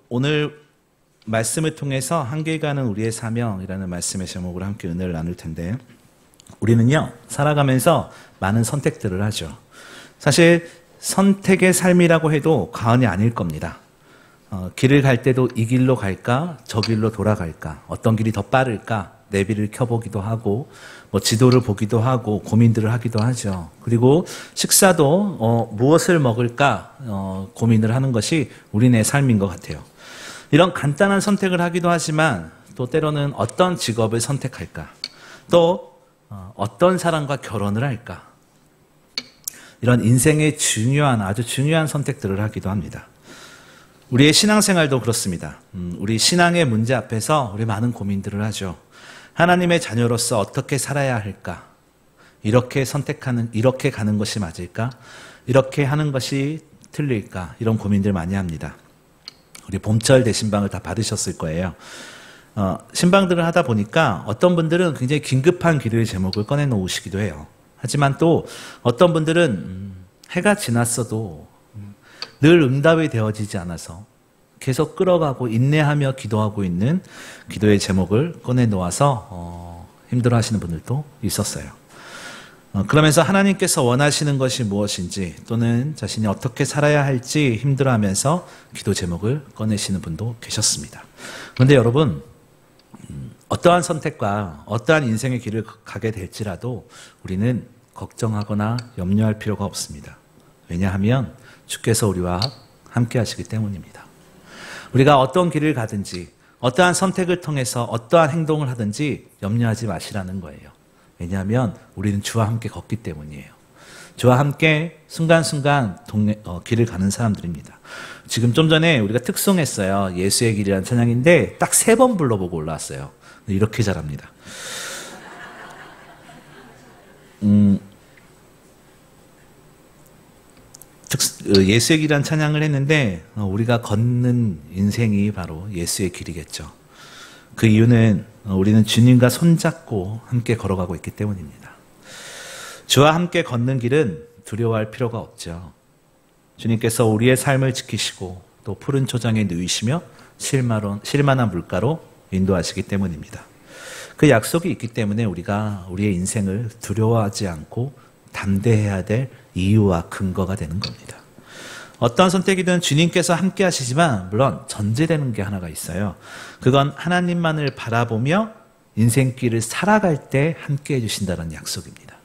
오늘 말씀을 통해서 함께 가는 우리의 사명이라는 말씀의 제목으로 함께 은혜를 나눌 텐데, 우리는요 살아가면서 많은 선택들을 하죠. 사실 선택의 삶이라고 해도 과언이 아닐 겁니다. 길을 갈 때도 이 길로 갈까 저 길로 돌아갈까, 어떤 길이 더 빠를까 내비를 켜보기도 하고, 지도를 보기도 하고 고민들을 하기도 하죠. 그리고 식사도 무엇을 먹을까 고민을 하는 것이 우리네 삶인 것 같아요. 이런 간단한 선택을 하기도 하지만 또 때로는 어떤 직업을 선택할까, 또 어떤 사람과 결혼을 할까, 이런 인생의 아주 중요한 선택들을 하기도 합니다. 우리의 신앙생활도 그렇습니다. 우리 신앙의 문제 앞에서 우리 많은 고민들을 하죠. 하나님의 자녀로서 어떻게 살아야 할까? 이렇게 가는 것이 맞을까? 이렇게 하는 것이 틀릴까? 이런 고민들 많이 합니다. 우리 봄철 대신방을 다 받으셨을 거예요. 신방들을 하다 보니까 어떤 분들은 굉장히 긴급한 기도의 제목을 꺼내 놓으시기도 해요. 하지만 또 어떤 분들은 해가 지났어도 늘 응답이 되어지지 않아서 계속 끌어가고 인내하며 기도하고 있는 기도의 제목을 꺼내 놓아서 힘들어하시는 분들도 있었어요. 그러면서 하나님께서 원하시는 것이 무엇인지, 또는 자신이 어떻게 살아야 할지 힘들어하면서 기도 제목을 꺼내시는 분도 계셨습니다. 그런데 여러분, 어떠한 선택과 어떠한 인생의 길을 가게 될지라도 우리는 걱정하거나 염려할 필요가 없습니다. 왜냐하면 주께서 우리와 함께 하시기 때문입니다. 우리가 어떤 길을 가든지 어떠한 선택을 통해서 어떠한 행동을 하든지 염려하지 마시라는 거예요. 왜냐하면 우리는 주와 함께 걷기 때문이에요. 주와 함께 순간순간 길을 가는 사람들입니다. 지금 좀 전에 우리가 특송했어요. 예수의 길이라는 찬양인데 딱 3번 불러보고 올라왔어요. 이렇게 잘합니다. 예수의 길이라는 찬양을 했는데 우리가 걷는 인생이 바로 예수의 길이겠죠. 그 이유는 우리는 주님과 손잡고 함께 걸어가고 있기 때문입니다. 주와 함께 걷는 길은 두려워할 필요가 없죠. 주님께서 우리의 삶을 지키시고 또 푸른 초장에 누이시며 쉴만한 물가로 인도하시기 때문입니다. 그 약속이 있기 때문에 우리가 우리의 인생을 두려워하지 않고 담대해야 될 이유와 근거가 되는 겁니다. 어떤 선택이든 주님께서 함께 하시지만 물론 전제되는 게 하나가 있어요. 그건 하나님만을 바라보며 인생길을 살아갈 때 함께 해주신다는 약속입니다.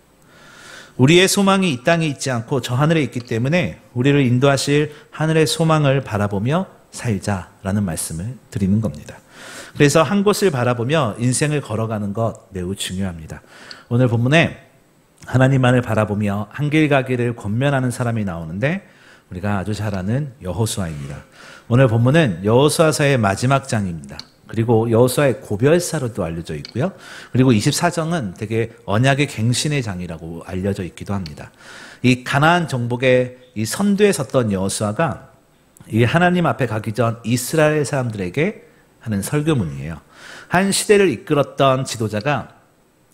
우리의 소망이 이 땅에 있지 않고 저 하늘에 있기 때문에 우리를 인도하실 하늘의 소망을 바라보며 살자라는 말씀을 드리는 겁니다. 그래서 한 곳을 바라보며 인생을 걸어가는 것 매우 중요합니다. 오늘 본문에 하나님만을 바라보며 한 길 가기를 권면하는 사람이 나오는데 우리가 아주 잘 아는 여호수아입니다. 오늘 본문은 여호수아서의 마지막 장입니다. 그리고 여호수아의 고별사로도 알려져 있고요. 그리고 24장은 되게 언약의 갱신의 장이라고 알려져 있기도 합니다. 이 가나안 정복의 이 선두에 섰던 여호수아가 이 하나님 앞에 가기 전 이스라엘 사람들에게 하는 설교문이에요. 한 시대를 이끌었던 지도자가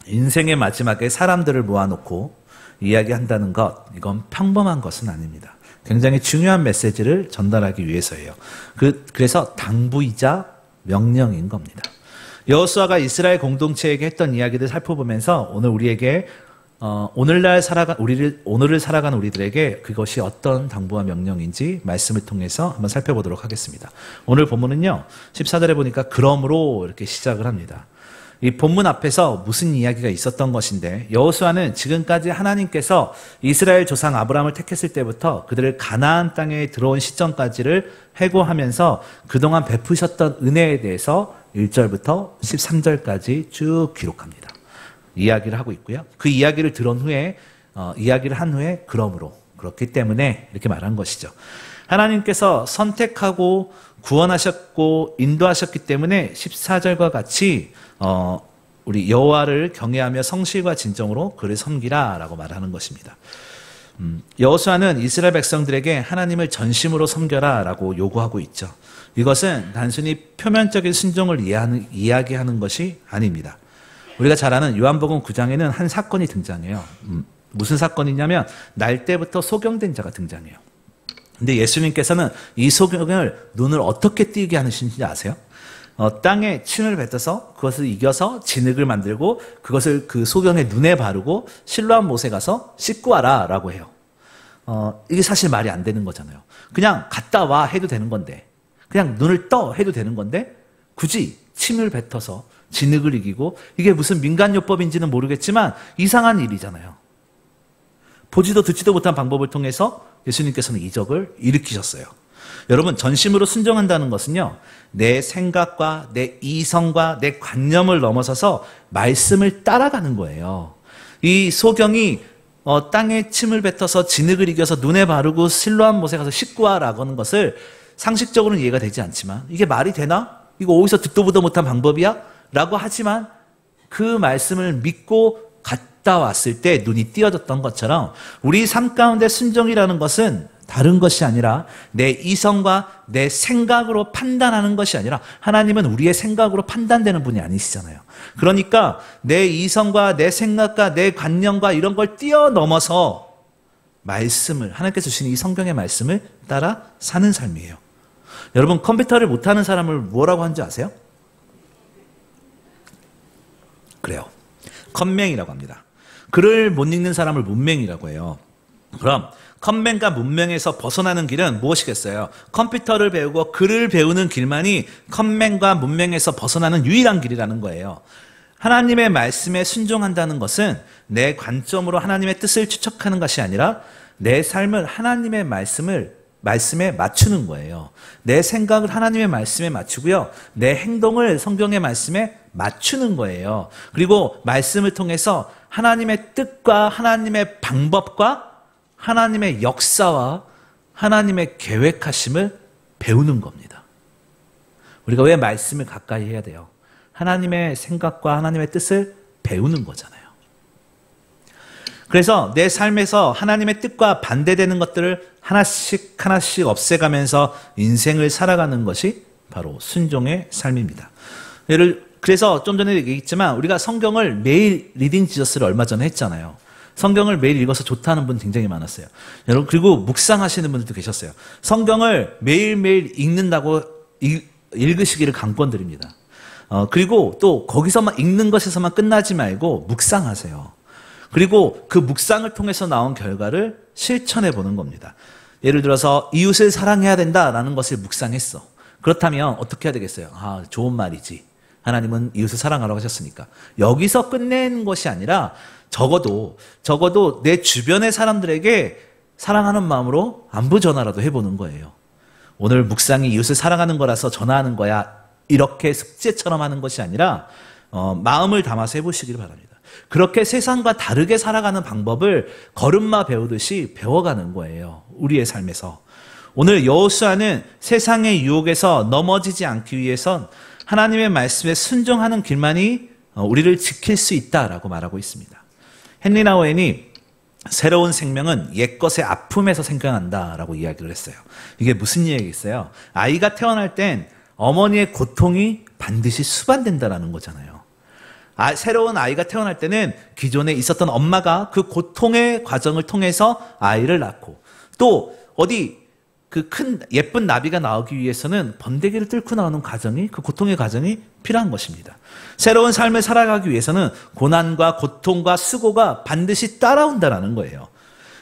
인생의 마지막에 사람들을 모아놓고 이야기한다는 것, 이건 평범한 것은 아닙니다. 굉장히 중요한 메시지를 전달하기 위해서예요. 그래서 당부이자 명령인 겁니다. 여호수아가 이스라엘 공동체에게 했던 이야기를 살펴보면서 오늘 우리에게 오늘을 살아간 우리들에게 그것이 어떤 당부와 명령인지 말씀을 통해서 한번 살펴보도록 하겠습니다. 오늘 본문은요 14절에 보니까 그러므로 이렇게 시작을 합니다. 이 본문 앞에서 무슨 이야기가 있었던 것인데, 여호수아는 지금까지 하나님께서 이스라엘 조상 아브라함을 택했을 때부터 그들을 가나안 땅에 들어온 시점까지를 회고하면서 그동안 베푸셨던 은혜에 대해서 1절부터 13절까지 쭉 기록합니다. 이야기를 하고 있고요. 그 이야기를 이야기를 한 후에 그러므로, 그렇기 때문에 이렇게 말한 것이죠. 하나님께서 선택하고 구원하셨고 인도하셨기 때문에 14절과 같이 우리 여호와를 경외하며 성실과 진정으로 그를 섬기라 라고 말하는 것입니다. 여호수아는 이스라엘 백성들에게 하나님을 전심으로 섬겨라 라고 요구하고 있죠. 이것은 단순히 표면적인 순종을 이야기하는 것이 아닙니다. 우리가 잘 아는 요한복음 9장에는 한 사건이 등장해요. 무슨 사건이냐면 날 때부터 소경된 자가 등장해요. 근데 예수님께서는 이 소경을 눈을 어떻게 띄게 하시는지 아세요? 땅에 침을 뱉어서 그것을 이겨서 진흙을 만들고 그것을 그 소경의 눈에 바르고 실로암 못에 가서 씻고 와라 라고 해요. 이게 사실 말이 안 되는 거잖아요. 그냥 갔다 와 해도 되는 건데, 그냥 눈을 떠 해도 되는 건데, 굳이 침을 뱉어서 진흙을 이기고, 이게 무슨 민간요법인지는 모르겠지만 이상한 일이잖아요. 보지도 듣지도 못한 방법을 통해서 예수님께서는 이적을 일으키셨어요. 여러분, 전심으로 순종한다는 것은요, 내 생각과 내 이성과 내 관념을 넘어서서 말씀을 따라가는 거예요. 이 소경이 땅에 침을 뱉어서 진흙을 이겨서 눈에 바르고 실로암 못에 가서 씻고 와라고 하는 것을 상식적으로는 이해가 되지 않지만, 이게 말이 되나? 이거 어디서 듣도 보도 못한 방법이야? 라고 하지만 그 말씀을 믿고 갔다 왔을 때 눈이 띄어졌던 것처럼 우리 삶 가운데 순종이라는 것은 다른 것이 아니라 내 이성과 내 생각으로 판단하는 것이 아니라, 하나님은 우리의 생각으로 판단되는 분이 아니시잖아요. 그러니까 내 이성과 내 생각과 내 관념과 이런 걸 뛰어넘어서 말씀을, 하나님께서 주신 이 성경의 말씀을 따라 사는 삶이에요. 여러분, 컴퓨터를 못하는 사람을 뭐라고 하는지 아세요? 그래요. 컴맹이라고 합니다. 글을 못 읽는 사람을 문맹이라고 해요. 그럼 컴맹과 문맹에서 벗어나는 길은 무엇이겠어요? 컴퓨터를 배우고 글을 배우는 길만이 컴맹과 문맹에서 벗어나는 유일한 길이라는 거예요. 하나님의 말씀에 순종한다는 것은 내 관점으로 하나님의 뜻을 추적하는 것이 아니라 내 삶을 하나님의 말씀에 맞추는 거예요. 내 생각을 하나님의 말씀에 맞추고요, 내 행동을 성경의 말씀에 맞추는 거예요. 그리고 말씀을 통해서 하나님의 뜻과 하나님의 방법과 하나님의 역사와 하나님의 계획하심을 배우는 겁니다. 우리가 왜 말씀을 가까이 해야 돼요? 하나님의 생각과 하나님의 뜻을 배우는 거잖아요. 그래서 내 삶에서 하나님의 뜻과 반대되는 것들을 하나씩 하나씩 없애가면서 인생을 살아가는 것이 바로 순종의 삶입니다. 그래서 좀 전에 얘기했지만 우리가 성경을 매일 리딩 지저스를 얼마 전에 했잖아요. 성경을 매일 읽어서 좋다는 분 굉장히 많았어요. 여러분, 그리고 묵상하시는 분들도 계셨어요. 성경을 매일매일 읽는다고 읽으시기를 강권드립니다. 그리고 또 거기서만 읽는 것에서만 끝나지 말고 묵상하세요. 그리고 그 묵상을 통해서 나온 결과를 실천해 보는 겁니다. 예를 들어서 이웃을 사랑해야 된다라는 것을 묵상했어. 그렇다면 어떻게 해야 되겠어요? 좋은 말이지. 하나님은 이웃을 사랑하라고 하셨으니까. 여기서 끝내는 것이 아니라 적어도 내 주변의 사람들에게 사랑하는 마음으로 안부 전화라도 해보는 거예요. 오늘 묵상이 이웃을 사랑하는 거라서 전화하는 거야, 이렇게 숙제처럼 하는 것이 아니라 마음을 담아서 해보시길 바랍니다. 그렇게 세상과 다르게 살아가는 방법을 걸음마 배우듯이 배워가는 거예요. 우리의 삶에서. 오늘 여호수아는 세상의 유혹에서 넘어지지 않기 위해선 하나님의 말씀에 순종하는 길만이 우리를 지킬 수 있다라고 말하고 있습니다. 헨리 나우엔이 새로운 생명은 옛것의 아픔에서 생겨난다라고 이야기를 했어요. 이게 무슨 얘기겠어요? 아이가 태어날 땐 어머니의 고통이 반드시 수반된다라는 거잖아요. 새로운 아이가 태어날 때는 기존에 있었던 엄마가 그 고통의 과정을 통해서 아이를 낳고, 또 어디 그 큰 예쁜 나비가 나오기 위해서는 번데기를 뚫고 나오는 과정이, 그 고통의 과정이 필요한 것입니다. 새로운 삶을 살아가기 위해서는 고난과 고통과 수고가 반드시 따라온다는 거예요.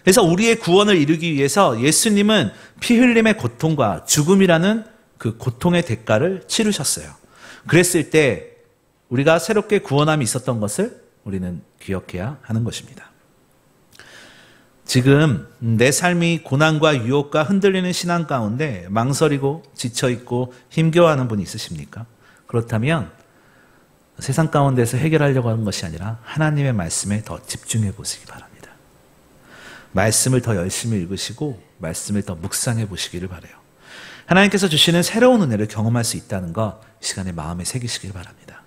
그래서 우리의 구원을 이루기 위해서 예수님은 피 흘림의 고통과 죽음이라는 그 고통의 대가를 치르셨어요. 그랬을 때 우리가 새롭게 구원함이 있었던 것을 우리는 기억해야 하는 것입니다. 지금 내 삶이 고난과 유혹과 흔들리는 신앙 가운데 망설이고 지쳐있고 힘겨워하는 분이 있으십니까? 그렇다면 세상 가운데서 해결하려고 하는 것이 아니라 하나님의 말씀에 더 집중해 보시기 바랍니다. 말씀을 더 열심히 읽으시고 말씀을 더 묵상해 보시기를 바라요. 하나님께서 주시는 새로운 은혜를 경험할 수 있다는 것, 이 시간에 마음에 새기시길 바랍니다.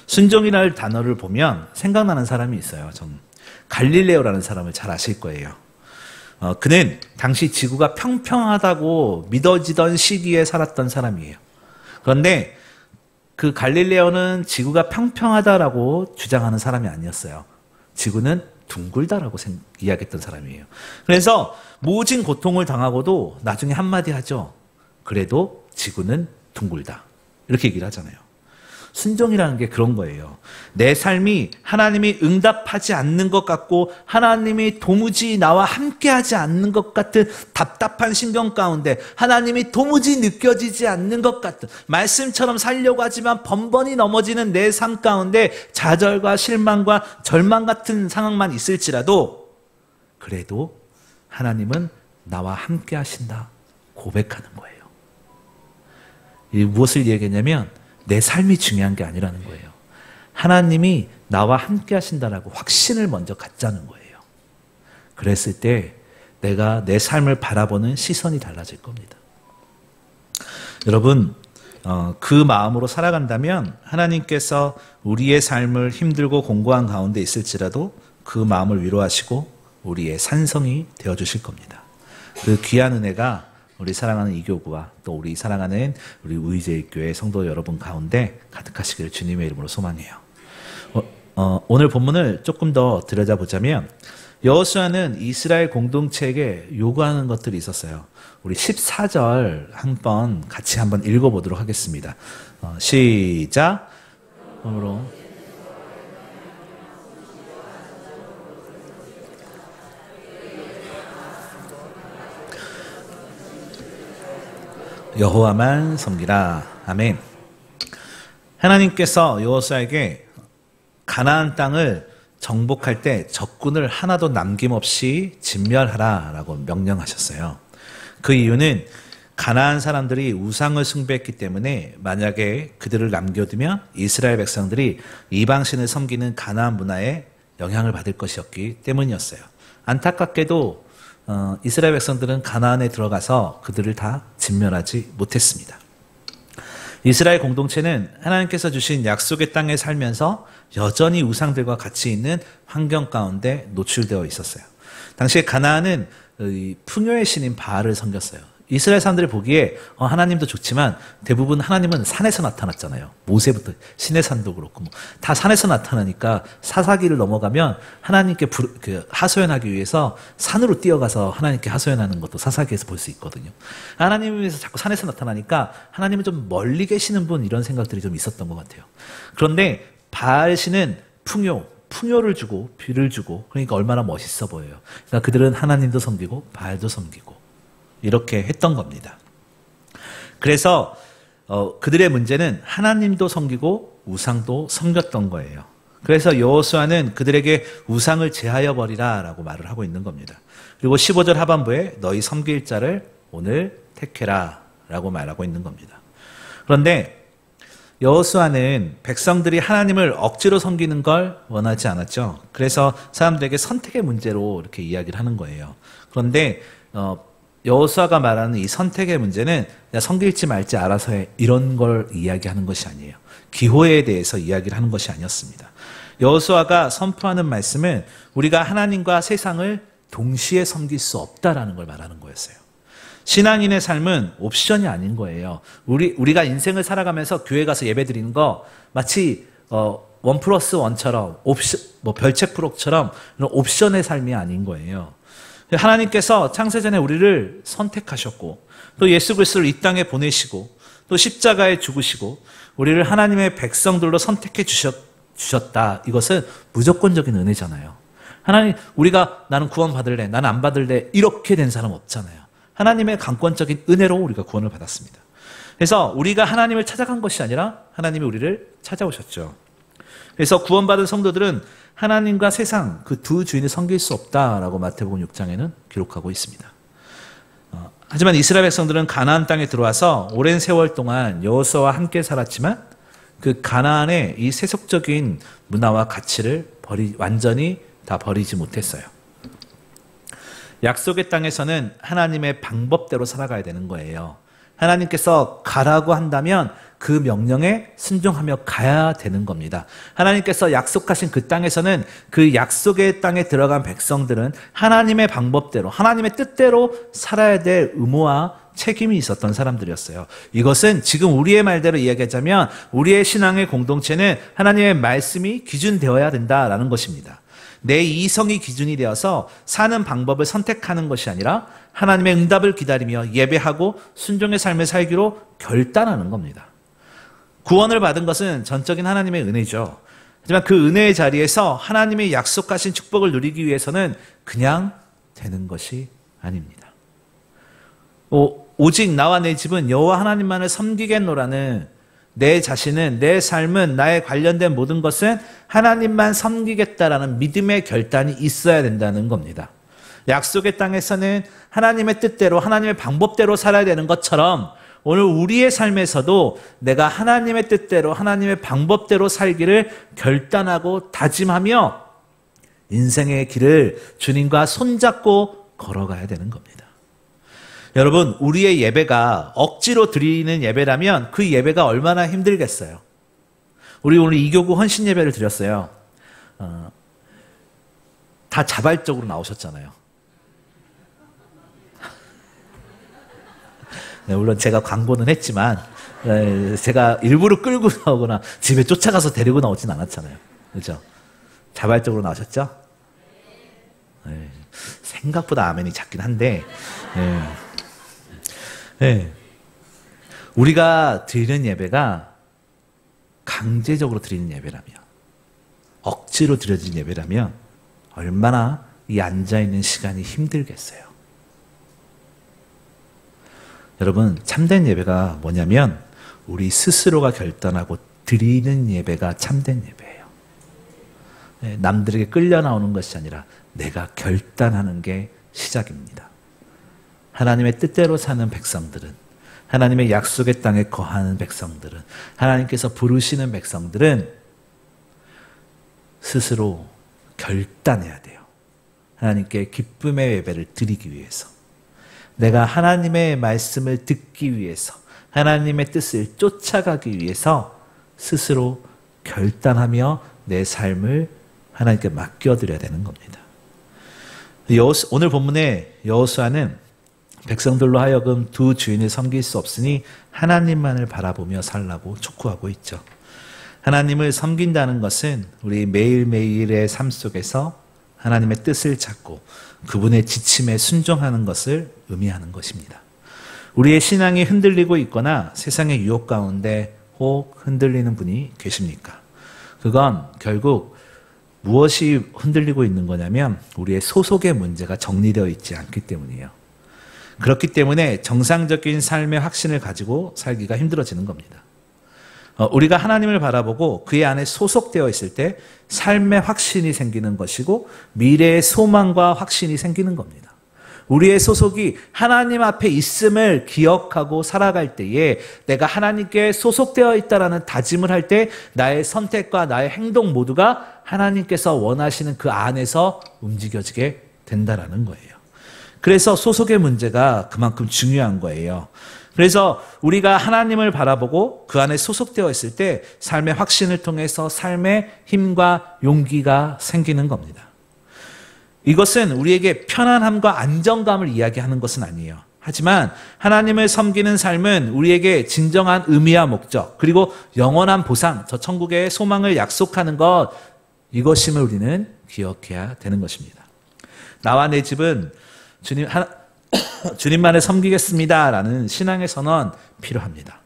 순종이라는 단어를 보면 생각나는 사람이 있어요. 전 갈릴레오라는 사람을 잘 아실 거예요. 그는 당시 지구가 평평하다고 믿어지던 시기에 살았던 사람이에요. 그런데 그 갈릴레오는 지구가 평평하다라고 주장하는 사람이 아니었어요. 지구는 둥글다라고 이야기했던 사람이에요. 그래서 모진 고통을 당하고도 나중에 한마디 하죠. 그래도 지구는 둥글다. 이렇게 얘기를 하잖아요. 순종이라는 게 그런 거예요. 내 삶이 하나님이 응답하지 않는 것 같고 하나님이 도무지 나와 함께하지 않는 것 같은 답답한 심경 가운데 하나님이 도무지 느껴지지 않는 것 같은 말씀처럼 살려고 하지만 번번이 넘어지는 내 삶 가운데 좌절과 실망과 절망 같은 상황만 있을지라도 그래도 하나님은 나와 함께하신다 고백하는 거예요. 이 무엇을 얘기했냐면 내 삶이 중요한 게 아니라는 거예요. 하나님이 나와 함께 하신다라고 확신을 먼저 갖자는 거예요. 그랬을 때 내가 내 삶을 바라보는 시선이 달라질 겁니다. 여러분, 그 마음으로 살아간다면 하나님께서 우리의 삶을 힘들고 공고한 가운데 있을지라도 그 마음을 위로하시고 우리의 산성이 되어주실 겁니다. 그 귀한 은혜가 우리 사랑하는 이교구와 또 우리 사랑하는 우리 우이제일교회 성도 여러분 가운데 가득하시기를 주님의 이름으로 소망해요. 오늘 본문을 조금 더 들여다보자면 여호수아는 이스라엘 공동체에게 요구하는 것들이 있었어요. 우리 14절 한번 같이 한번 읽어보도록 하겠습니다. 시작. 여호와만 섬기라. 아멘. 하나님께서 여호수아에게 가나안 땅을 정복할 때 적군을 하나도 남김없이 진멸하라라고 명령하셨어요. 그 이유는 가나안 사람들이 우상을 숭배했기 때문에 만약에 그들을 남겨두면 이스라엘 백성들이 이방신을 섬기는 가나안 문화에 영향을 받을 것이었기 때문이었어요. 안타깝게도 이스라엘 백성들은 가나안에 들어가서 그들을 다 진멸하지 못했습니다. 이스라엘 공동체는 하나님께서 주신 약속의 땅에 살면서 여전히 우상들과 같이 있는 환경 가운데 노출되어 있었어요. 당시에 가나안은 풍요의 신인 바알을 섬겼어요. 이스라엘 사람들이 보기에 하나님도 좋지만 대부분 하나님은 산에서 나타났잖아요. 모세부터 신의 산도 그렇고 다 산에서 나타나니까 사사기를 넘어가면 하나님께 하소연하기 위해서 산으로 뛰어가서 하나님께 하소연하는 것도 사사기에서 볼 수 있거든요. 하나님에서 자꾸 산에서 나타나니까 하나님은 좀 멀리 계시는 분 이런 생각들이 좀 있었던 것 같아요. 그런데 바알 신은 풍요를 주고 비를 주고 그러니까 얼마나 멋있어 보여요. 그러니까 그들은 하나님도 섬기고 바알도 섬기고 이렇게 했던 겁니다. 그래서 그들의 문제는 하나님도 섬기고 우상도 섬겼던 거예요. 그래서 여호수아는 그들에게 우상을 제하여 버리라 라고 말을 하고 있는 겁니다. 그리고 15절 하반부에 너희 섬길 자를 오늘 택해라 라고 말하고 있는 겁니다. 그런데 여호수아는 백성들이 하나님을 억지로 섬기는 걸 원하지 않았죠. 그래서 사람들에게 선택의 문제로 이렇게 이야기를 하는 거예요. 그런데 여호수아가 말하는 이 선택의 문제는 섬길지 말지 알아서 해 이런 걸 이야기하는 것이 아니에요. 기호에 대해서 이야기를 하는 것이 아니었습니다. 여호수아가 선포하는 말씀은 우리가 하나님과 세상을 동시에 섬길 수 없다라는 걸 말하는 거였어요. 신앙인의 삶은 옵션이 아닌 거예요. 우리가 인생을 살아가면서 교회 가서 예배 드리는 거 마치 1+1처럼 별책 프로처럼 옵션의 삶이 아닌 거예요. 하나님께서 창세전에 우리를 선택하셨고 또 예수 그리스도를 이 땅에 보내시고 또 십자가에 죽으시고 우리를 하나님의 백성들로 선택해 주셨다. 이것은 무조건적인 은혜잖아요. 하나님 우리가 나는 구원 받을래 나는 안 받을래 이렇게 된 사람 없잖아요. 하나님의 강권적인 은혜로 우리가 구원을 받았습니다. 그래서 우리가 하나님을 찾아간 것이 아니라 하나님이 우리를 찾아오셨죠. 그래서 구원받은 성도들은 하나님과 세상 그 두 주인을 섬길 수 없다라고 마태복음 6장에는 기록하고 있습니다. 하지만 이스라엘 백성들은 가나안 땅에 들어와서 오랜 세월 동안 여호수아와 함께 살았지만 그 가나안의 이 세속적인 문화와 가치를 완전히 다 버리지 못했어요. 약속의 땅에서는 하나님의 방법대로 살아가야 되는 거예요. 하나님께서 가라고 한다면 그 명령에 순종하며 가야 되는 겁니다. 하나님께서 약속하신 그 땅에서는 그 약속의 땅에 들어간 백성들은 하나님의 방법대로 하나님의 뜻대로 살아야 될 의무와 책임이 있었던 사람들이었어요. 이것은 지금 우리의 말대로 이야기하자면 우리의 신앙의 공동체는 하나님의 말씀이 기준되어야 된다라는 것입니다. 내 이성이 기준이 되어서 사는 방법을 선택하는 것이 아니라 하나님의 응답을 기다리며 예배하고 순종의 삶을 살기로 결단하는 겁니다. 구원을 받은 것은 전적인 하나님의 은혜죠. 하지만 그 은혜의 자리에서 하나님의 약속하신 축복을 누리기 위해서는 그냥 되는 것이 아닙니다. 오직 나와 내 집은 여호와 하나님만을 섬기겠노라는 내 자신은, 내 삶은, 나에 관련된 모든 것은 하나님만 섬기겠다라는 믿음의 결단이 있어야 된다는 겁니다. 약속의 땅에서는 하나님의 뜻대로, 하나님의 방법대로 살아야 되는 것처럼 오늘 우리의 삶에서도 내가 하나님의 뜻대로, 하나님의 방법대로 살기를 결단하고 다짐하며 인생의 길을 주님과 손잡고 걸어가야 되는 겁니다. 여러분, 우리의 예배가 억지로 드리는 예배라면 그 예배가 얼마나 힘들겠어요. 우리 오늘 이교구 헌신 예배를 드렸어요. 다 자발적으로 나오셨잖아요. 네, 물론 제가 광고는 했지만 제가 일부러 끌고 나오거나 집에 쫓아가서 데리고 나오진 않았잖아요. 그렇죠? 자발적으로 나오셨죠? 네, 생각보다 아멘이 작긴 한데 네. 우리가 드리는 예배가 강제적으로 드리는 예배라면, 억지로 드려진 예배라면 얼마나 이 앉아있는 시간이 힘들겠어요. 여러분, 참된 예배가 뭐냐면 우리 스스로가 결단하고 드리는 예배가 참된 예배예요. 네, 남들에게 끌려 나오는 것이 아니라 내가 결단하는 게 시작입니다. 하나님의 뜻대로 사는 백성들은, 하나님의 약속의 땅에 거하는 백성들은, 하나님께서 부르시는 백성들은 스스로 결단해야 돼요. 하나님께 기쁨의 예배를 드리기 위해서, 내가 하나님의 말씀을 듣기 위해서, 하나님의 뜻을 쫓아가기 위해서 스스로 결단하며 내 삶을 하나님께 맡겨드려야 되는 겁니다. 오늘 본문의 여호수아는 백성들로 하여금 두 주인을 섬길 수 없으니 하나님만을 바라보며 살라고 촉구하고 있죠. 하나님을 섬긴다는 것은 우리 매일매일의 삶 속에서 하나님의 뜻을 찾고 그분의 지침에 순종하는 것을 의미하는 것입니다. 우리의 신앙이 흔들리고 있거나 세상의 유혹 가운데 혹 흔들리는 분이 계십니까? 그건 결국 무엇이 흔들리고 있는 거냐면 우리의 소속의 문제가 정리되어 있지 않기 때문이에요. 그렇기 때문에 정상적인 삶의 확신을 가지고 살기가 힘들어지는 겁니다. 우리가 하나님을 바라보고 그의 안에 소속되어 있을 때 삶의 확신이 생기는 것이고 미래의 소망과 확신이 생기는 겁니다. 우리의 소속이 하나님 앞에 있음을 기억하고 살아갈 때에 내가 하나님께 소속되어 있다라는 다짐을 할 때 나의 선택과 나의 행동 모두가 하나님께서 원하시는 그 안에서 움직여지게 된다라는 거예요. 그래서 소속의 문제가 그만큼 중요한 거예요. 그래서 우리가 하나님을 바라보고 그 안에 소속되어 있을 때 삶의 확신을 통해서 삶의 힘과 용기가 생기는 겁니다. 이것은 우리에게 편안함과 안정감을 이야기하는 것은 아니에요. 하지만 하나님을 섬기는 삶은 우리에게 진정한 의미와 목적, 그리고 영원한 보상, 저 천국의 소망을 약속하는 것, 이것임을 우리는 기억해야 되는 것입니다. 나와 내 집은 주님만을 섬기겠습니다 라는 신앙의 선언 필요합니다.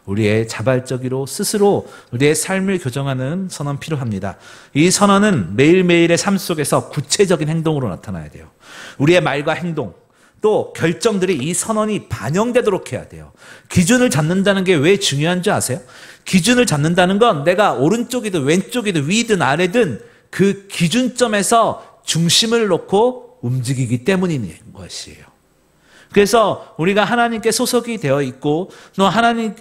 우리의 자발적으로 스스로 우리의 삶을 교정하는 선언 필요합니다. 이 선언은 매일매일의 삶 속에서 구체적인 행동으로 나타나야 돼요. 우리의 말과 행동, 또 결정들이 이 선언이 반영되도록 해야 돼요. 기준을 잡는다는 게 왜 중요한 줄 아세요? 기준을 잡는다는 건 내가 오른쪽이든 왼쪽이든 위든 아래든 그 기준점에서 중심을 놓고 움직이기 때문인 것이에요. 그래서 우리가 하나님께 소속이 되어 있고 또 나는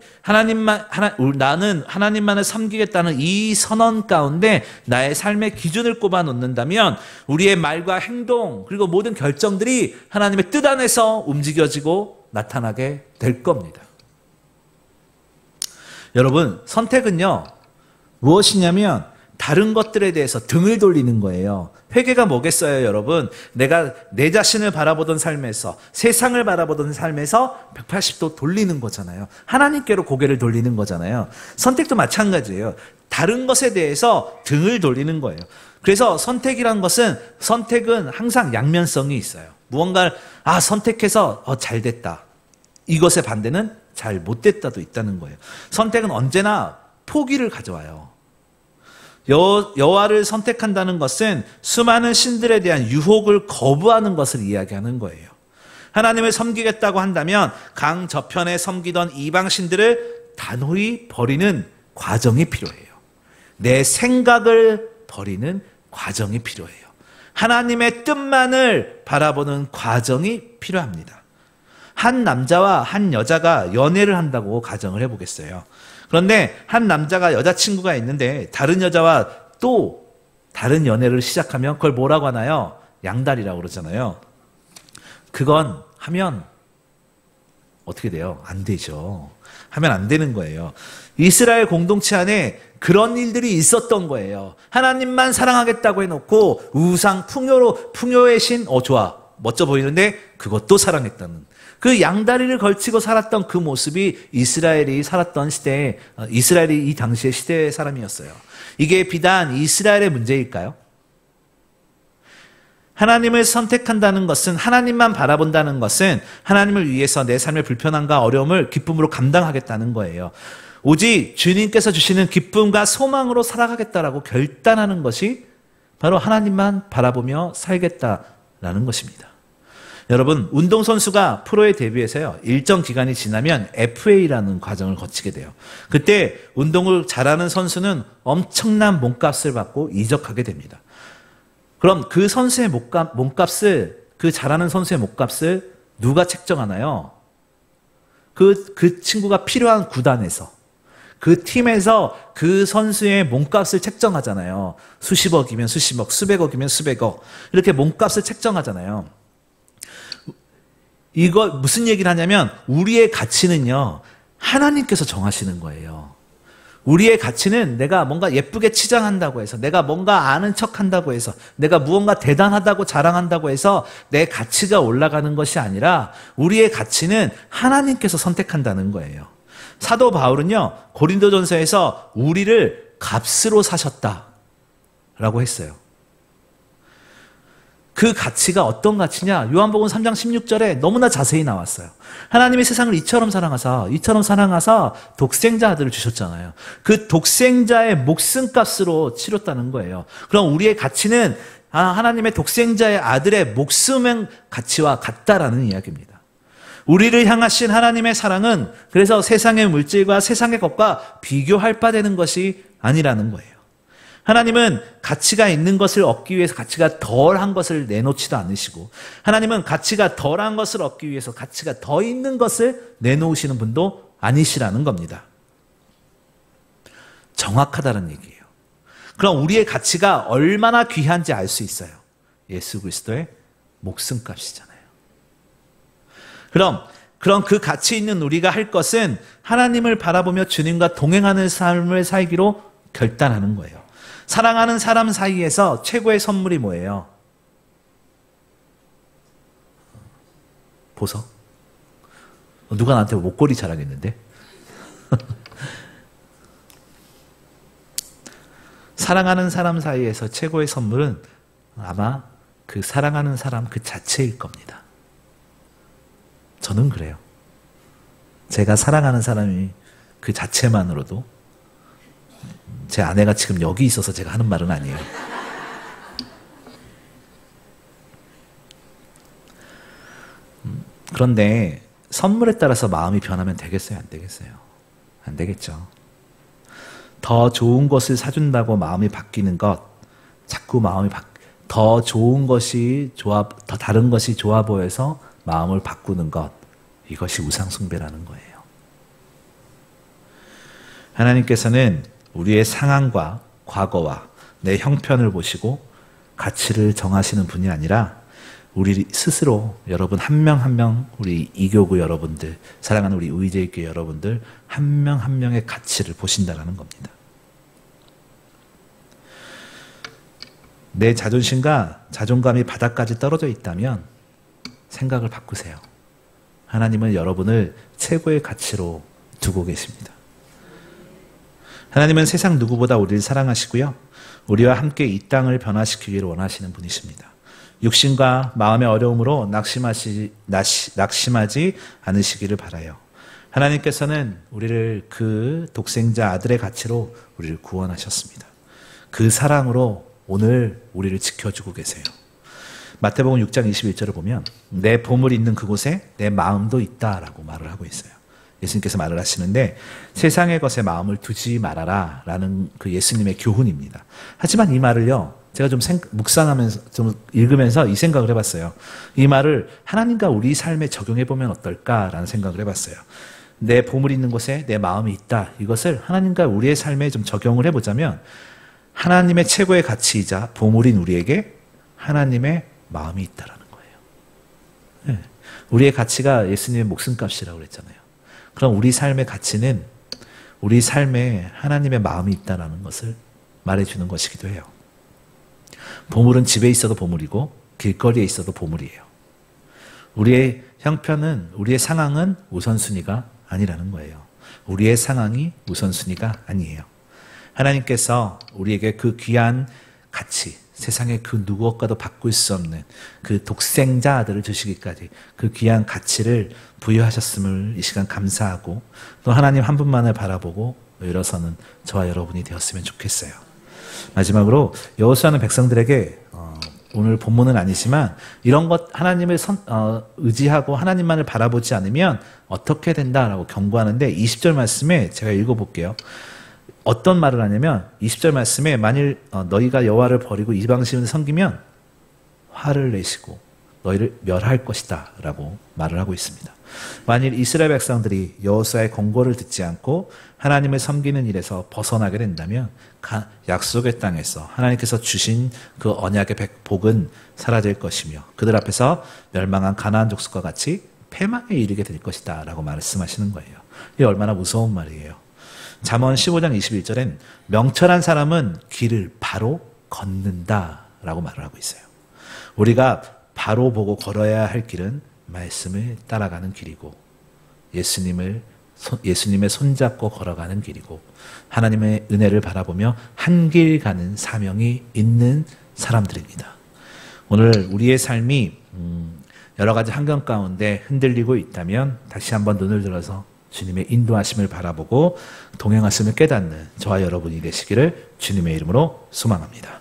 하나님만을 섬기겠다는 이 선언 가운데 나의 삶의 기준을 꼽아 놓는다면 우리의 말과 행동 그리고 모든 결정들이 하나님의 뜻 안에서 움직여지고 나타나게 될 겁니다. 여러분, 선택은요 무엇이냐면 다른 것들에 대해서 등을 돌리는 거예요. 회개가 뭐겠어요, 여러분? 내가 내 자신을 바라보던 삶에서, 세상을 바라보던 삶에서 180도 돌리는 거잖아요. 하나님께로 고개를 돌리는 거잖아요. 선택도 마찬가지예요. 다른 것에 대해서 등을 돌리는 거예요. 그래서 선택은 항상 양면성이 있어요. 무언가를 선택해서 잘 됐다. 이것의 반대는 잘 못됐다도 있다는 거예요. 선택은 언제나 포기를 가져와요. 여호와를 선택한다는 것은 수많은 신들에 대한 유혹을 거부하는 것을 이야기하는 거예요. 하나님을 섬기겠다고 한다면 강 저편에 섬기던 이방 신들을 단호히 버리는 과정이 필요해요. 내 생각을 버리는 과정이 필요해요. 하나님의 뜻만을 바라보는 과정이 필요합니다. 한 남자와 한 여자가 연애를 한다고 가정을 해보겠어요. 그런데 한 남자가 여자친구가 있는데 다른 여자와 또 다른 연애를 시작하면 그걸 뭐라고 하나요? 양다리라고 그러잖아요. 그건 하면 어떻게 돼요? 안 되죠. 하면 안 되는 거예요. 이스라엘 공동체 안에 그런 일들이 있었던 거예요. 하나님만 사랑하겠다고 해놓고 우상 풍요의 신 좋아 멋져 보이는데 그것도 사랑했다는 그 양다리를 걸치고 살았던 그 모습이 이스라엘이 살았던 시대에 이스라엘이 이 당시의 시대의 사람이었어요. 이게 비단 이스라엘의 문제일까요? 하나님을 선택한다는 것은 하나님만 바라본다는 것은 하나님을 위해서 내 삶의 불편함과 어려움을 기쁨으로 감당하겠다는 거예요. 오직 주님께서 주시는 기쁨과 소망으로 살아가겠다라고 결단하는 것이 바로 하나님만 바라보며 살겠다라는 것입니다. 여러분, 운동선수가 프로에 데뷔해서요, 일정 기간이 지나면 FA라는 과정을 거치게 돼요. 그때 운동을 잘하는 선수는 엄청난 몸값을 받고 이적하게 됩니다. 그럼 그 선수의 몸값을, 그 잘하는 선수의 몸값을 누가 책정하나요? 그 친구가 필요한 구단에서, 그 팀에서 그 선수의 몸값을 책정하잖아요. 수십억이면 수십억, 수백억이면 수백억. 이렇게 몸값을 책정하잖아요. 이거 무슨 얘기를 하냐면 우리의 가치는요, 하나님께서 정하시는 거예요. 우리의 가치는 내가 뭔가 예쁘게 치장한다고 해서, 내가 뭔가 아는 척한다고 해서, 내가 무언가 대단하다고 자랑한다고 해서 내 가치가 올라가는 것이 아니라 우리의 가치는 하나님께서 선택한다는 거예요. 사도 바울은요, 고린도전서에서 우리를 값으로 사셨다라고 했어요. 그 가치가 어떤 가치냐? 요한복음 3장 16절에 너무나 자세히 나왔어요. 하나님이 세상을 이처럼 사랑하사 독생자 아들을 주셨잖아요. 그 독생자의 목숨값으로 치렀다는 거예요. 그럼 우리의 가치는 하나님의 독생자의 아들의 목숨의 가치와 같다라는 이야기입니다. 우리를 향하신 하나님의 사랑은 그래서 세상의 물질과 세상의 것과 비교할 바 되는 것이 아니라는 거예요. 하나님은 가치가 있는 것을 얻기 위해서 가치가 덜한 것을 내놓지도 않으시고, 하나님은 가치가 덜한 것을 얻기 위해서 가치가 더 있는 것을 내놓으시는 분도 아니시라는 겁니다. 정확하다는 얘기예요. 그럼 우리의 가치가 얼마나 귀한지 알 수 있어요. 예수 그리스도의 목숨값이잖아요. 그럼 그 가치 있는 우리가 할 것은 하나님을 바라보며 주님과 동행하는 삶을 살기로 결단하는 거예요. 사랑하는 사람 사이에서 최고의 선물이 뭐예요? 보석? 누가 나한테 목걸이 자랑했는데? 사랑하는 사람 사이에서 최고의 선물은 아마 그 사랑하는 사람 그 자체일 겁니다. 저는 그래요. 제가 사랑하는 사람이 그 자체만으로도, 제 아내가 지금 여기 있어서 제가 하는 말은 아니에요. 그런데 선물에 따라서 마음이 변하면 되겠어요? 안 되겠어요? 안 되겠죠. 더 좋은 것을 사준다고 마음이 바뀌는 것, 자꾸 더 좋은 것이 더 다른 것이 좋아 보여서 마음을 바꾸는 것, 이것이 우상숭배라는 거예요. 하나님께서는 우리의 상황과 과거와 내 형편을 보시고 가치를 정하시는 분이 아니라 우리 스스로, 여러분 한 명 한 명, 우리 이교구 여러분들, 사랑하는 우리 의제교회 여러분들 한 명 한 명의 가치를 보신다는 겁니다. 내 자존심과 자존감이 바닥까지 떨어져 있다면 생각을 바꾸세요. 하나님은 여러분을 최고의 가치로 두고 계십니다. 하나님은 세상 누구보다 우리를 사랑하시고요. 우리와 함께 이 땅을 변화시키기를 원하시는 분이십니다. 육신과 마음의 어려움으로 낙심하지 않으시기를 바라요. 하나님께서는 우리를 그 독생자 아들의 가치로 우리를 구원하셨습니다. 그 사랑으로 오늘 우리를 지켜주고 계세요. 마태복음 6장 21절을 보면 내 보물이 있는 그곳에 내 마음도 있다라고 말을 하고 있어요. 예수님께서 말을 하시는데 세상의 것에 마음을 두지 말아라 라는 그 예수님의 교훈입니다. 하지만 이 말을요, 제가 좀 묵상하면서 좀 읽으면서 이 생각을 해봤어요. 이 말을 하나님과 우리 삶에 적용해보면 어떨까라는 생각을 해봤어요. 내 보물이 있는 곳에 내 마음이 있다. 이것을 하나님과 우리의 삶에 좀 적용을 해보자면 하나님의 최고의 가치이자 보물인 우리에게 하나님의 마음이 있다라는 거예요. 네. 우리의 가치가 예수님의 목숨값이라고 그랬잖아요. 그럼 우리 삶의 가치는 우리 삶에 하나님의 마음이 있다는 것을 말해주는 것이기도 해요. 보물은 집에 있어도 보물이고 길거리에 있어도 보물이에요. 우리의 형편은, 우리의 상황은 우선순위가 아니라는 거예요. 우리의 상황이 우선순위가 아니에요. 하나님께서 우리에게 그 귀한 가치, 세상의 그 누구와도 바꿀 수 없는 그 독생자 아들을 주시기까지 그 귀한 가치를 부여하셨음을 이 시간 감사하고 또 하나님 한 분만을 바라보고 일어서는 저와 여러분이 되었으면 좋겠어요. 마지막으로 여호수아는 백성들에게 오늘 본문은 아니지만 이런 것 하나님을 의지하고 하나님만을 바라보지 않으면 어떻게 된다라고 경고하는데 20절 말씀에 제가 읽어볼게요. 어떤 말을 하냐면 20절 말씀에 만일 너희가 여호와를 버리고 이방신을 섬기면 화를 내시고 너희를 멸할 것이다 라고 말을 하고 있습니다. 만일 이스라엘 백성들이 여호수아의 권고를 듣지 않고 하나님을 섬기는 일에서 벗어나게 된다면 약속의 땅에서 하나님께서 주신 그 언약의 복은 사라질 것이며 그들 앞에서 멸망한 가나안 족속과 같이 패망에 이르게 될 것이다 라고 말씀하시는 거예요. 이게 얼마나 무서운 말이에요. 잠언 15장 21절엔 명철한 사람은 길을 바로 걷는다 라고 말을 하고 있어요. 우리가 바로 보고 걸어야 할 길은 말씀을 따라가는 길이고 예수님의 손잡고 걸어가는 길이고 하나님의 은혜를 바라보며 한 길 가는 사명이 있는 사람들입니다. 오늘 우리의 삶이 여러 가지 환경 가운데 흔들리고 있다면 다시 한번 눈을 들어서 주님의 인도하심을 바라보고 동행하심을 깨닫는 저와 여러분이 되시기를 주님의 이름으로 소망합니다.